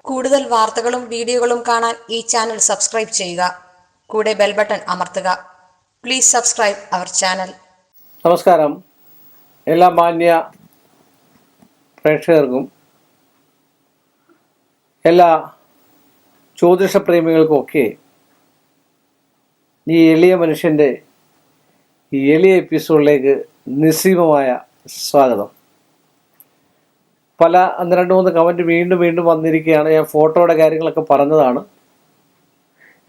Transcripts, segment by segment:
കൂടുതൽ വാർത്തകളും വീഡിയോകളും കാണാൻ ഈ ചാനൽ സബ്സ്ക്രൈബ് ചെയ്യുക. കൂടെ ബെൽ ബട്ടൺ അമർത്തുക. Please subscribe our channel. നമസ്കാരം. എല്ലാ മാന്യ പ്രേക്ഷകർക്കും എല്ലാ ജ്യോതിഷ പ്രേമികൾക്കുമൊക്കെ ഈ എളിയ മനുഷ്യൻ്റെ ഈ എളിയ എപ്പിസോഡിലേക്ക് നിസ്സീമമായ സ്വാഗതം. പല 2-3 കമൻറ്റ് വീണ്ടും വന്നിരിക്കുകയാണ്. ഞാൻ ഫോട്ടോയുടെ കാര്യങ്ങളൊക്കെ പറഞ്ഞതാണ്.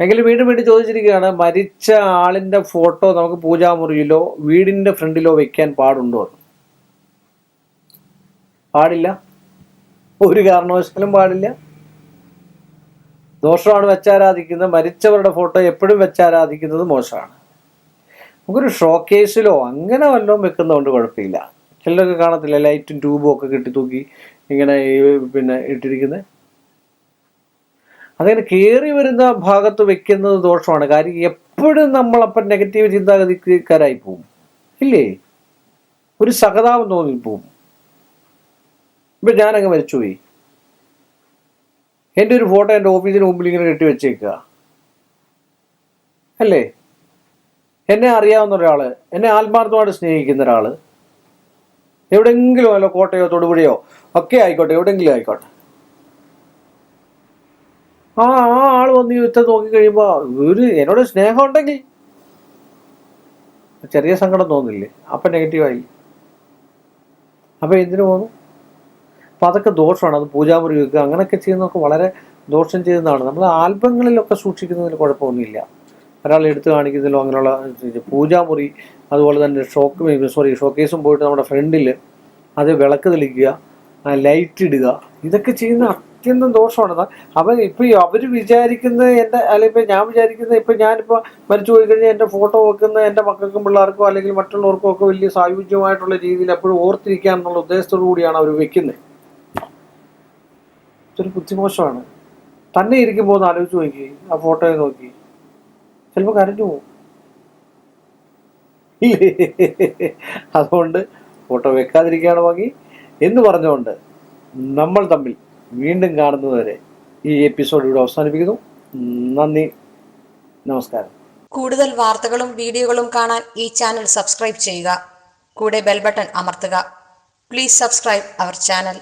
എങ്കിലും വീണ്ടും ചോദിച്ചിരിക്കുകയാണ്, മരിച്ച ആളിൻ്റെ ഫോട്ടോ നമുക്ക് പൂജാമുറിയിലോ വീടിൻ്റെ ഫ്രണ്ടിലോ വെക്കാൻ പാടുണ്ടോ? പാടില്ല, ഒരു കാരണവശാലും പാടില്ല. ദോഷമാണ് വെച്ചാരാധിക്കുന്നത്. മരിച്ചവരുടെ ഫോട്ടോ എപ്പോഴും വെച്ചാരാധിക്കുന്നത് മോശമാണ്. നമുക്കൊരു ഷോക്കേസിലോ അങ്ങനെ വല്ലതും വെക്കുന്നതുകൊണ്ട് കുഴപ്പമില്ല. ചിലരൊക്കെ കാണത്തില്ല, ലൈറ്റും ട്യൂബും ഒക്കെ കെട്ടി തൂക്കി ഇങ്ങനെ ഇട്ടിരിക്കുന്നത്. അങ്ങനെ കയറി വരുന്ന ഭാഗത്ത് വെക്കുന്നത് ദോഷമാണ്. കാര്യം എപ്പോഴും നമ്മളപ്പം നെഗറ്റീവ് ചിന്താഗതിക്കാരായി പോവും, ഇല്ലേ? ഒരു സഹതാപം തോന്നിപ്പോവും. ഇപ്പം ഞാനങ്ങ് മരിച്ചുപോയി, എൻ്റെ ഒരു ഫോട്ടോ എൻ്റെ ഓഫീസിന് മുമ്പിൽ ഇങ്ങനെ കെട്ടി വെച്ചേക്കുക, അല്ലേ? എന്നെ അറിയാവുന്ന ഒരാൾ, എന്നെ ആത്മാർത്ഥമായിട്ട് സ്നേഹിക്കുന്ന ഒരാൾ, എവിടെയെങ്കിലും അല്ലോ, കോട്ടയോ തൊടുപുഴയോ ഒക്കെ ആയിക്കോട്ടെ, എവിടെയെങ്കിലും ആയിക്കോട്ടെ, ആ ആൾ വന്ന് യുദ്ധം നോക്കിക്കഴിയുമ്പോൾ എന്നോട് സ്നേഹം ഉണ്ടെങ്കിൽ ചെറിയ സങ്കടം തോന്നില്ലേ? അപ്പം നെഗറ്റീവായി. അപ്പം എന്തിനു പോകുന്നു? അപ്പം അതൊക്കെ ദോഷമാണ്. അത് പൂജാമുറി വെക്കുക അങ്ങനെയൊക്കെ ചെയ്യുന്നതൊക്കെ വളരെ ദോഷം ചെയ്യുന്നതാണ്. നമ്മൾ ആൽബങ്ങളിലൊക്കെ സൂക്ഷിക്കുന്നതിന് കുഴപ്പമൊന്നുമില്ല. ഒരാൾ എടുത്തു കാണിക്കുന്നതിലോ അങ്ങനെയുള്ള പൂജാമുറി, അതുപോലെ തന്നെ ഷോക്കേസും പോയിട്ട് നമ്മുടെ ഫ്രണ്ടിൽ അത് വിളക്ക് തെളിക്കുക, ലൈറ്റ് ഇടുക, ഇതൊക്കെ ചെയ്യുന്ന അത്യന്തം ദോഷമാണ്. അപ്പം ഇപ്പം അവർ വിചാരിക്കുന്നത് ഇപ്പം ഞാൻ വിചാരിക്കുന്നത്, ഇപ്പം ഞാനിപ്പോൾ മരിച്ചു പോയി കഴിഞ്ഞാൽ എൻ്റെ ഫോട്ടോ വെക്കുന്ന എൻ്റെ മക്കൾക്കും പിള്ളേർക്കോ അല്ലെങ്കിൽ മറ്റുള്ളവർക്കും ഒക്കെ വലിയ സായുജ്യമായിട്ടുള്ള രീതിയിൽ എപ്പോഴും ഓർത്തിരിക്കുക എന്നുള്ള ഉദ്ദേശത്തോടു കൂടിയാണ് അവർ വെക്കുന്നത്. ഇതൊരു ബുദ്ധിമോശമാണ്. തന്നെ ഇരിക്കുമ്പോൾ ഒന്ന് ആലോചിച്ച് നോക്കി, ആ ഫോട്ടോയെ നോക്കി, ചിലപ്പോൾ കരഞ്ഞു പോകും. അതുകൊണ്ട് ഫോട്ടോ വെക്കാതിരിക്കുകയാണ് ഭംഗി എന്ന് പറഞ്ഞുകൊണ്ട് നമ്മൾ തമ്മിൽ വീണ്ടും കാണുന്നതുവരെ ഈ എപ്പിസോഡ് ഇവിടെ അവസാനിപ്പിക്കുന്നു. നന്ദി, നമസ്കാരം. കൂടുതൽ വാർത്തകളും വീഡിയോകളും കാണാൻ ഈ ചാനൽ സബ്സ്ക്രൈബ് ചെയ്യുക. കൂടെ ബെൽ ബട്ടൺ അമർത്തുക. Please subscribe our channel.